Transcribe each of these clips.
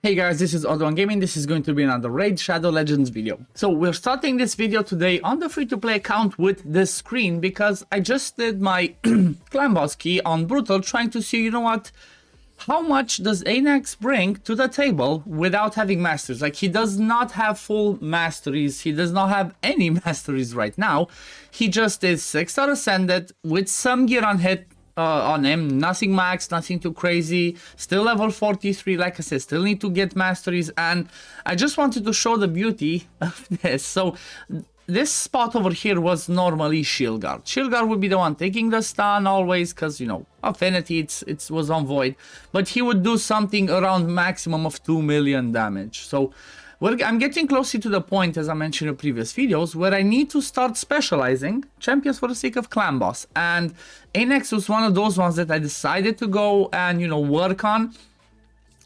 Hey guys, this is OddOneGaming. This is going to be another Raid Shadow Legends video. So we're starting this video today on the free-to-play account with this screen because I just did my clan boss key on Brutal trying to see, you know what, how much does Anax bring to the table without having masters? Like, he does not have full masteries. He does not have any masteries right now. He just is 6-star ascended with some gear on hit. On him, nothing max, nothing too crazy, still level 43, like I said, still need to get masteries, and I just wanted to show the beauty of this. So this spot over here was normally shield guard. Shield guard would be the one taking the stun always, because, you know, affinity, it was on void, but he would do something around maximum of 2 million damage. So I'm getting closer to the point, as I mentioned in previous videos, where I need to start specializing champions for the sake of clan boss. And Anax was one of those ones that I decided to go and, you know, work on.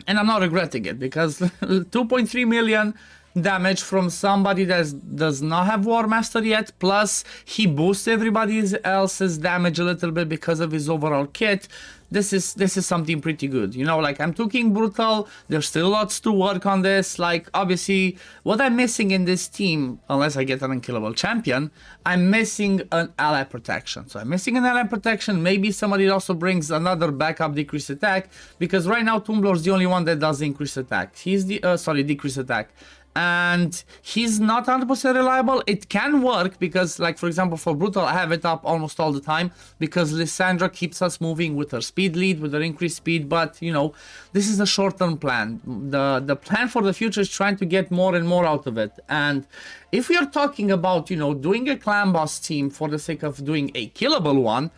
And I'm not regretting it, because 2.3 million damage from somebody that does not have War Master yet, plus he boosts everybody else's damage a little bit because of his overall kit. This is something pretty good, you know. Like, I'm talking Brutal, there's still lots to work on this. Like, obviously what I'm missing in this team, unless I get an unkillable champion, I'm missing an ally protection. So I'm missing an ally protection. Maybe somebody also brings another backup decrease attack, because right now Tumblr's the only one that does increase attack. He's the decrease attack, and he's not 100% reliable. It can work because, like, for example, for Brutal, I have it up almost all the time because Lysandra keeps us moving with her speed lead, with her increased speed. But, you know, this is a short-term plan. The plan for the future is trying to get more and more out of it. And if we are talking about, you know, doing a clan boss team for the sake of doing a killable one,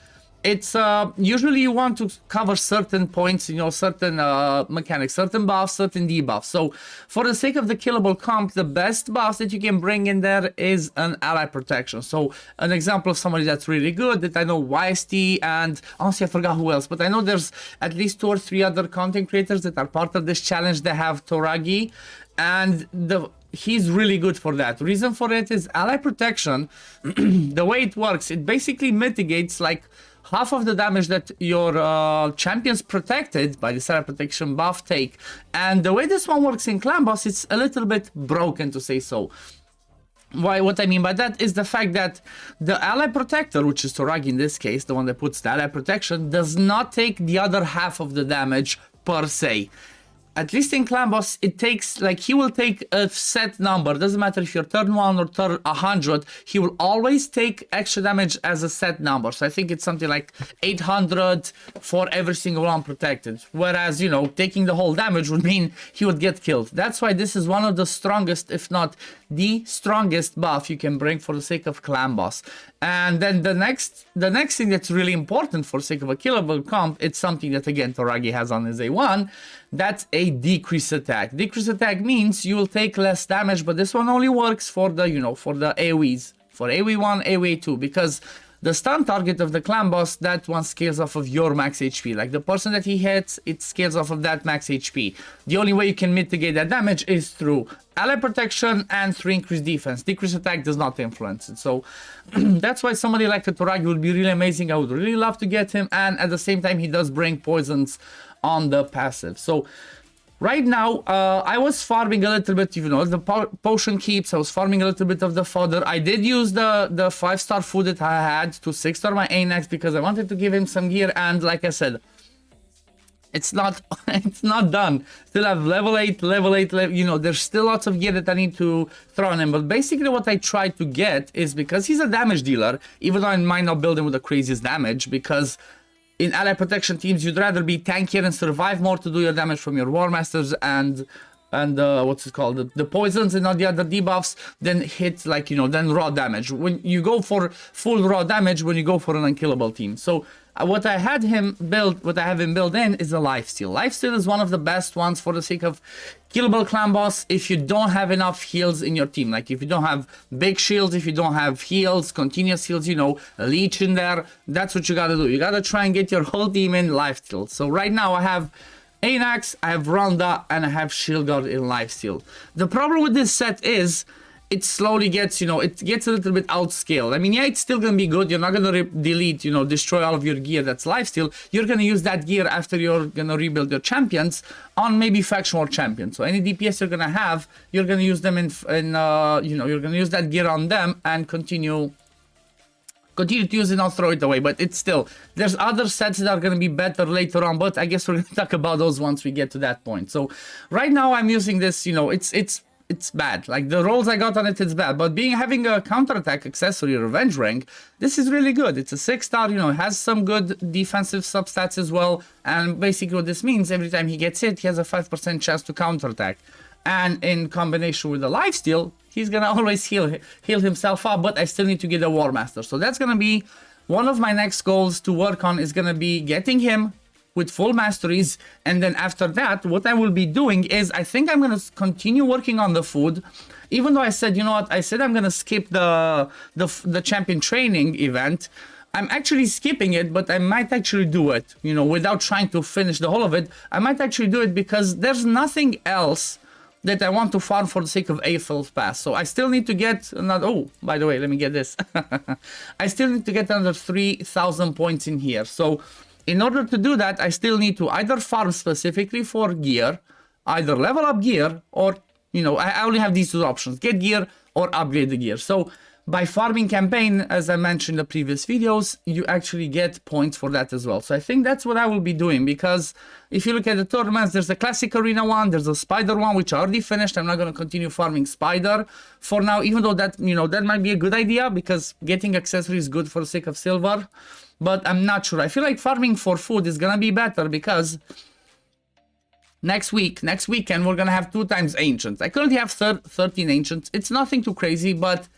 it's usually you want to cover certain points, you know, certain mechanics, certain buffs, certain debuffs. So for the sake of the killable comp, the best buffs that you can bring in there is an ally protection. So an example of somebody that's really good that I know, YST, and honestly I forgot who else, but I know there's at least 2 or 3 other content creators that are part of this challenge. They have Toragi, and he's really good for that. Reason for it is ally protection. The way it works, it basically mitigates like half of the damage that your champions protected by the ally protection buff take. And the way this one works in clan boss, it's a little bit broken, to say so. What I mean by that is the fact that the ally protector, which is Toragi in this case, the one that puts the ally protection, does not take the other half of the damage per se. At least in clan boss, it takes, like, he will take a set number. Doesn't matter if you're turn 1 or turn 100, he will always take extra damage as a set number. So I think it's something like 800 for every single one protected. Whereas, you know, taking the whole damage would mean he would get killed. That's why this is one of the strongest, if not the strongest buff you can bring for the sake of clan boss. And then the next thing that's really important for the sake of a killable comp, it's something that, again, Toragi has on his A1. That's a decrease attack. Decrease attack means you will take less damage, but this one only works for the, you know, for the AoEs, for AoE1, AoE2, because the stun target of the clan boss, that one scales off of your max HP. Like, the person that he hits, it scales off of that max HP. The only way you can mitigate that damage is through ally protection and through increased defense. Decrease attack does not influence it. So that's why somebody like a Toragi would be really amazing. I would really love to get him, and at the same time he does bring poisons on the passive. So right now, I was farming a little bit, you know, the potion keeps. I was farming a little bit of the fodder. I did use the 5-star food that I had to 6-star my Anax because I wanted to give him some gear. And like I said, it's not done. Still have level 8, you know, there's still lots of gear that I need to throw on him. But basically what I try to get is, because he's a damage dealer, even though I might not build him with the craziest damage, because in ally protection teams, you'd rather be tankier and survive more to do your damage from your War Masters and what's it called, the poisons and all the other debuffs, then hit, like, you know, then raw damage. When you go for full raw damage, when you go for an unkillable team. So what I have him build in is a lifesteal. Lifesteal is one of the best ones for the sake of killable clan boss if you don't have enough heals in your team. Like, if you don't have big shields, if you don't have heals, continuous heals, you know, a leech in there, that's what you gotta do. You gotta try and get your whole team in lifesteal. So right now I have Anax, I have Ronda, and I have Shield Guard in lifesteal. The problem with this set is it slowly gets, you know, it gets a little bit outscaled. I mean, yeah, it's still gonna be good. You're not gonna delete, you know, destroy all of your gear that's lifesteal. You're gonna use that gear after you're gonna rebuild your champions on maybe faction war champions. So any DPS you're gonna have, you're gonna use them in you know, you're gonna use that gear on them and continue to use it, not throw it away. But it's still, there's other sets that are going to be better later on, but I guess we're going to talk about those once we get to that point. So right now I'm using this, you know, it's bad. Like the rolls I got on it, it's bad, but having a counterattack accessory, revenge rank, this is really good. It's a 6-star, you know, it has some good defensive substats as well, and basically what this means, every time he gets hit, he has a 5% chance to counterattack. And in combination with the lifesteal, he's gonna always heal himself up, but I still need to get a War Master. So that's gonna be one of my next goals to work on, is gonna be getting him with full masteries. And then after that, what I will be doing is, I think I'm gonna continue working on the food, even though I said, you know what, I said I'm gonna skip the champion training event. I'm actually skipping it, but I might actually do it, you know, without trying to finish the whole of it. I might actually do it because there's nothing else that I want to farm for the sake of Eiffel Pass. So I still need to get another, oh, by the way, let me get this. I still need to get another 3,000 points in here. So in order to do that, I still need to either farm specifically for gear, either level up gear, or, you know, I only have these two options, get gear or upgrade the gear. So by farming campaign, as I mentioned in the previous videos, you actually get points for that as well. So I think that's what I will be doing, because if you look at the tournaments, there's a classic arena one, there's a spider one, which I already finished. I'm not going to continue farming spider for now, even though that, you know, that might be a good idea, because getting accessories is good for the sake of silver, but I'm not sure. I feel like farming for food is going to be better, because next weekend, we're going to have 2 times ancients. I currently have 13 ancients. It's nothing too crazy, but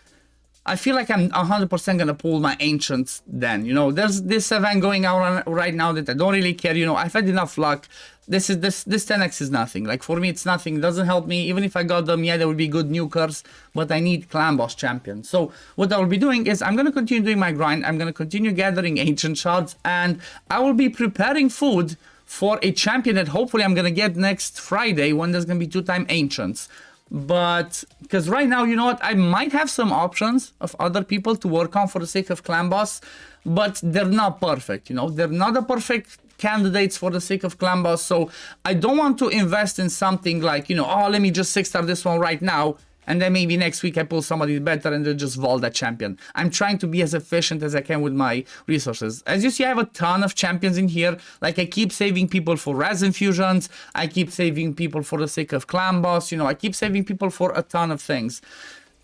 I feel like I'm 100% gonna pull my ancients then. You know, there's this event going on right now that I don't really care. You know, I've had enough luck. This 10x is nothing. Like for me, it's nothing. It doesn't help me. Even if I got them, yeah, they would be good nukers, but I need clan boss champions. So what I will be doing is I'm gonna continue doing my grind. I'm gonna continue gathering ancient shards, and I will be preparing food for a champion that hopefully I'm gonna get next Friday, when there's gonna be 2-time ancients. But because right now, you know what, I might have some options of other people to work on for the sake of clan boss, but they're not perfect. You know, they're not the perfect candidates for the sake of clan boss. So I don't want to invest in something like, you know, oh, let me just 6-star this one right now, and then maybe next week I pull somebody better and then just vault that champion. I'm trying to be as efficient as I can with my resources. As you see, I have a ton of champions in here. Like, I keep saving people for res infusions. I keep saving people for the sake of clan boss. You know, I keep saving people for a ton of things.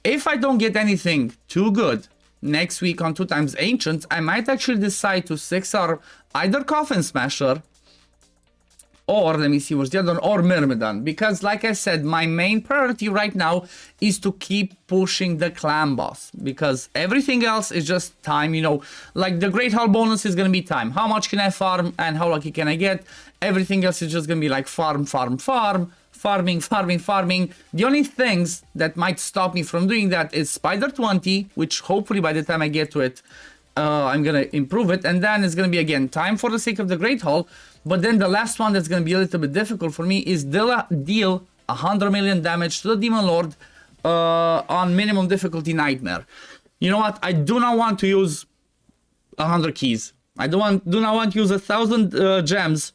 If I don't get anything too good next week on 2 times ancients, I might actually decide to 6-star either Coffin Smasher, or let me see what's the other one, or Myrmidon, because like I said, my main priority right now is to keep pushing the clan boss, because everything else is just time. You know, like the Great Hall bonus is gonna be time. How much can I farm and how lucky can I get? Everything else is just gonna be like farming. The only things that might stop me from doing that is Spider 20, which hopefully by the time I get to it, I'm gonna improve it, and then it's gonna be again time for the sake of the Great Hall. But then the last one that's gonna be a little bit difficult for me is deal 100 million damage to the Demon Lord on minimum difficulty Nightmare. You know what? I do not want to use 100 keys. I do not want to use 1,000 gems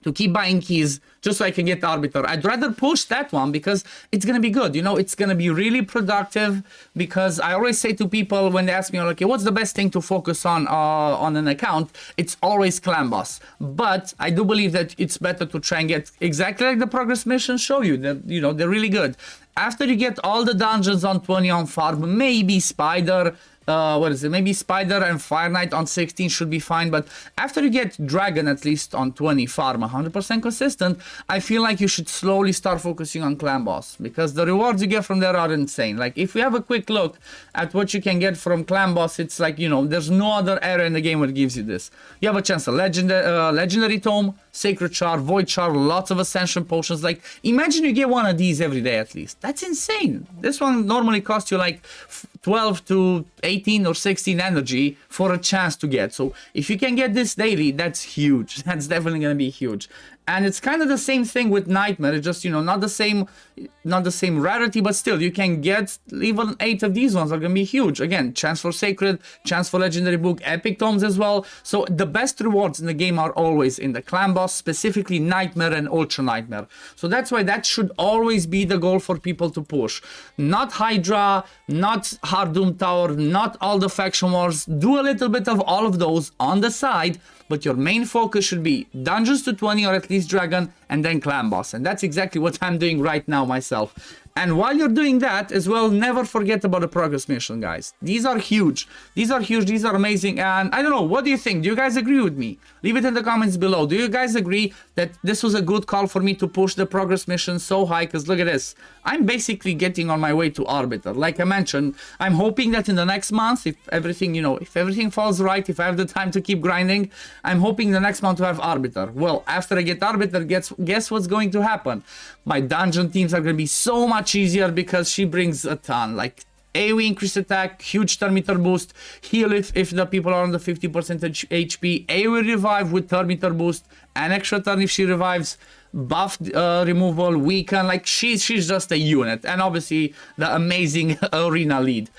to keep buying keys just so I can get Arbiter. I'd rather push that one because it's gonna be good. You know, it's gonna be really productive, because I always say to people when they ask me, okay, what's the best thing to focus on an account? It's always clan boss. But I do believe that it's better to try and get exactly like the progress missions show you. That, you know, they're really good. After you get all the dungeons on 20 on farm, maybe Spider, maybe Spider and Fire Knight on 16 should be fine, but after you get Dragon at least on 20 farm 100% consistent, I feel like you should slowly start focusing on clan boss, because the rewards you get from there are insane. Like, if we have a quick look at what you can get from clan boss, it's like, you know, there's no other area in the game that gives you this. You have a chance of legendary tome, sacred shard, void shard, lots of ascension potions. Like, imagine you get one of these every day at least. That's insane. This one normally costs you like 12 to 18 or 16 energy for a chance to get. So if you can get this daily, that's huge. That's definitely gonna be huge. And it's kind of the same thing with Nightmare. It's just, you know, not the same rarity, but still, you can get even 8 of these ones are gonna be huge. Again, chance for Sacred, chance for Legendary Book, Epic Tomes as well. So the best rewards in the game are always in the Clan Boss, specifically Nightmare and Ultra Nightmare. So that's why that should always be the goal for people to push. Not Hydra, not Hard Doom Tower, not all the faction wars. Do a little bit of all of those on the side, but your main focus should be Dungeons to 20 or at least Dragon, and then Clan Boss. And that's exactly what I'm doing right now myself. And while you're doing that as well, never forget about the progress mission, guys. These are huge. These are huge. These are amazing. And I don't know, what do you think? Do you guys agree with me? Leave it in the comments below. Do you guys agree that this was a good call for me to push the progress mission so high? Because look at this. I'm basically getting on my way to Arbiter. Like I mentioned, I'm hoping that in the next month, if everything, you know, if everything falls right, if I have the time to keep grinding, I'm hoping the next month to have Arbiter. Well, after I get Arbiter, guess what's going to happen? My dungeon teams are going to be so much easier because she brings a ton. Like AoE increase attack, huge turn meter boost, heal if the people are on the 50% HP, AoE revive with turn meter boost, an extra turn if she revives, buff removal, weaken. Like she's just a unit, and obviously the amazing arena lead.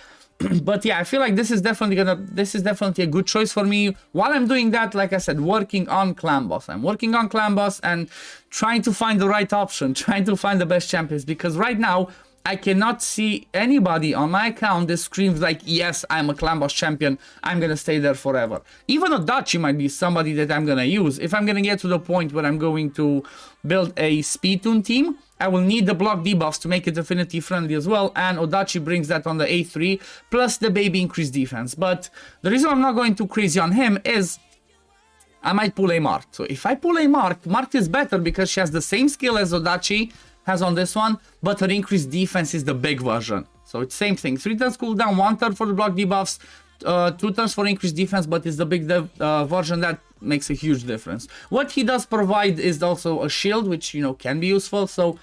But yeah, I feel like this is definitely a good choice for me. While I'm doing that, like I said, working on Clan Boss. I'm working on Clan Boss and trying to find the right option, trying to find the best champions, because right now I cannot see anybody on my account that screams like, yes, I'm a Clan Boss champion, I'm gonna stay there forever. Even OddOneGaming might be somebody that I'm gonna use. If I'm gonna get to the point where I'm going to build a speed tune team, I will need the block debuffs to make it affinity friendly as well, and OddOneGaming brings that on the A3, plus the baby increased defense. But the reason I'm not going too crazy on him is I might pull a Mark. So if I pull a Mark is better because she has the same skill as OddOneGaming has on this one, but her increased defense is the big version. So it's same thing, 3 turns cooldown, 1 turn for the block debuffs, 2 turns for increased defense, but it's the big version that makes a huge difference. What he does provide is also a shield, which, you know, can be useful. So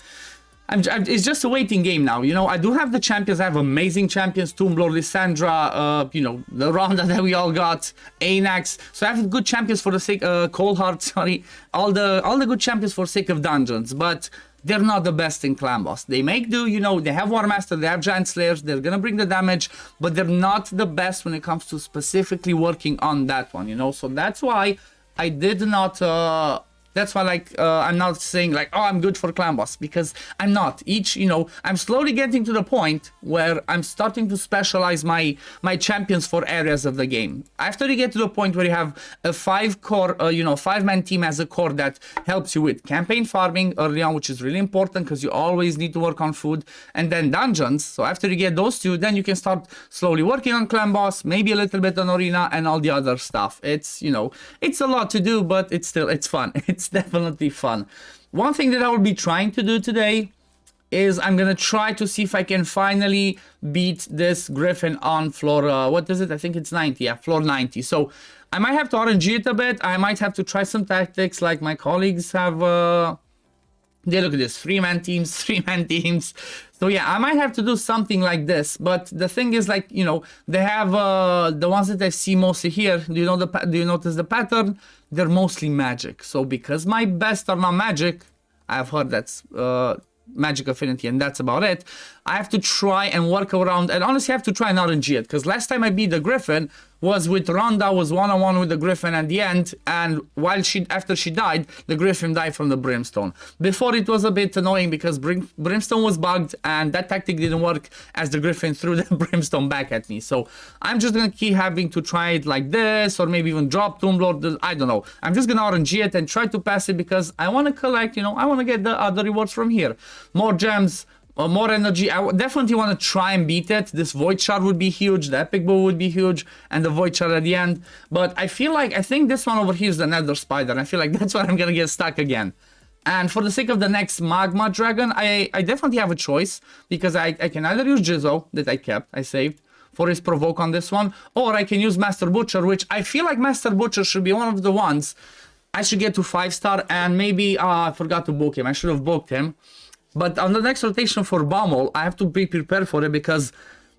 it's just a waiting game now. You know, I do have the champions. I have amazing champions, Tombler, Lissandra, you know, the Ronda that we all got, Anax. So I have good champions for the sake Coldheart, sorry, all the good champions for sake of dungeons, but they're not the best in Clan Boss. They make do, you know, they have War Master, they have Giant Slayers, they're gonna bring the damage, but they're not the best when it comes to specifically working on that one, you know. So that's why I did not that's why, like, I'm not saying like, oh, I'm good for Clan Boss, because I'm not. You know, I'm slowly getting to the point where I'm starting to specialize my champions for areas of the game. After you get to the point where you have a 5-core, you know, 5-man team as a core that helps you with campaign farming early on, which is really important because you always need to work on food, and then dungeons. So after you get those two, then you can start slowly working on Clan Boss, maybe a little bit on arena and all the other stuff. It's, you know, it's a lot to do, but it's fun. It's definitely fun. One thing that I will be trying to do today is I'm gonna try to see if I can finally beat this Griffin on floor, what is it? I think it's 90, yeah, floor 90. So I might have to RNG it a bit. I might have to try some tactics like my colleagues have, they look at this, 3-man teams, 3-man teams. So yeah, I might have to do something like this. But the thing is, like, you know, they have the ones that I see mostly here. Do you notice the pattern? They're mostly magic. So because my best are not magic, I've heard that's magic affinity, and that's about it. I have to try and work around, and honestly I have to try and RNG it, because last time I beat the Griffin was with Ronda, was one-on-one with the Griffin at the end, and after she died, the Griffin died from the Brimstone. Before it was a bit annoying because Brimstone was bugged and that tactic didn't work as the Griffin threw the Brimstone back at me. So I'm just gonna keep having to try it like this, or maybe even drop Tomb Lord, I don't know. I'm just gonna RNG it and try to pass it because I want to collect, you know, I want to get the other rewards from here. More gems, more energy. I definitely want to try and beat it. This Void Shard would be huge, the Epic Bow would be huge, and the Void Shard at the end. But I think this one over here is the Nether Spider, and I feel like that's where I'm gonna get stuck again. And for the sake of the next Magma Dragon, I definitely have a choice, because I can either use Jizzo, that I saved, for his provoke on this one, or I can use Master Butcher, which I feel like Master Butcher should be one of the ones I should get to 5-star, and maybe, I forgot to book him, I should have booked him. But on the next rotation for Baumol, I have to be prepared for it, because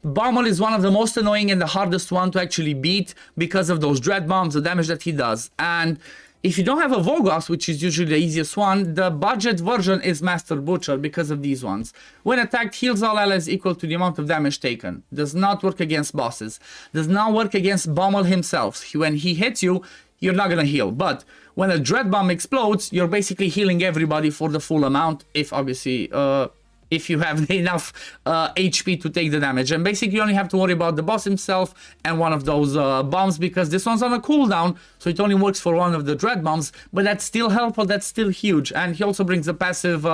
Baumol is one of the most annoying and the hardest one to actually beat because of those dread bombs, the damage that he does. And if you don't have a Vogos, which is usually the easiest one, the budget version is Master Butcher because of these ones. When attacked, heals all allies equal to the amount of damage taken. Does not work against bosses. Does not work against Bommel himself. When he hits you, you're not gonna heal. But when a Dread Bomb explodes, you're basically healing everybody for the full amount, if obviously if you have enough HP to take the damage. And basically you only have to worry about the boss himself and one of those bombs, because this one's on a cooldown, so it only works for one of the Dread Bombs, but that's still helpful, that's still huge. And he also brings a passive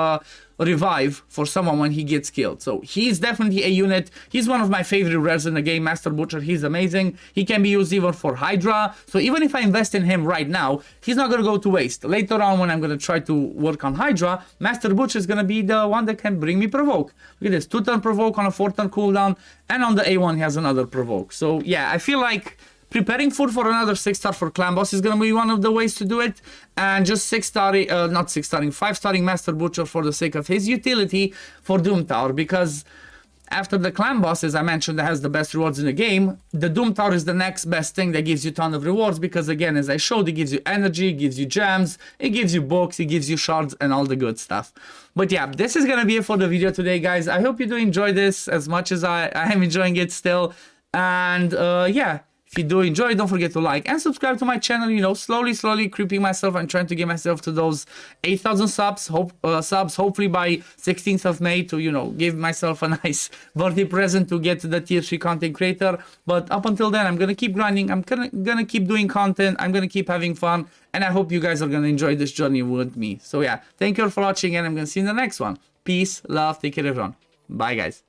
revive for someone when he gets killed. So he's definitely a unit. He's one of my favorite rares in the game, Master Butcher. He's amazing. He can be used even for Hydra. So even if I invest in him right now, he's not going to go to waste. Later on, when I'm going to try to work on Hydra, Master Butcher is going to be the one that can bring me provoke. Look at this, 2-turn provoke on a 4-turn cooldown, and on the A1 he has another provoke. So yeah, I feel like preparing food for another 6-star for Clan Boss is going to be one of the ways to do it. And just 5-starring Master Butcher for the sake of his utility for Doom Tower. Because after the Clan Boss, as I mentioned, that has the best rewards in the game, the Doom Tower is the next best thing that gives you a ton of rewards. Because again, as I showed, it gives you energy, it gives you gems, it gives you books, it gives you shards and all the good stuff. But yeah, this is going to be it for the video today, guys. I hope you do enjoy this as much as I am enjoying it still. And yeah. If you do enjoy, don't forget to like and subscribe to my channel. You know, slowly creeping myself and trying to get myself to those 8,000 subs. Hopefully by 16th of May to, you know, give myself a nice birthday present to get to the tier 3 content creator. But up until then, I'm gonna keep grinding. I'm gonna keep doing content. I'm gonna keep having fun, and I hope you guys are gonna enjoy this journey with me. So yeah, thank you all for watching, and I'm gonna see you in the next one. Peace, love, take care, everyone. Bye, guys.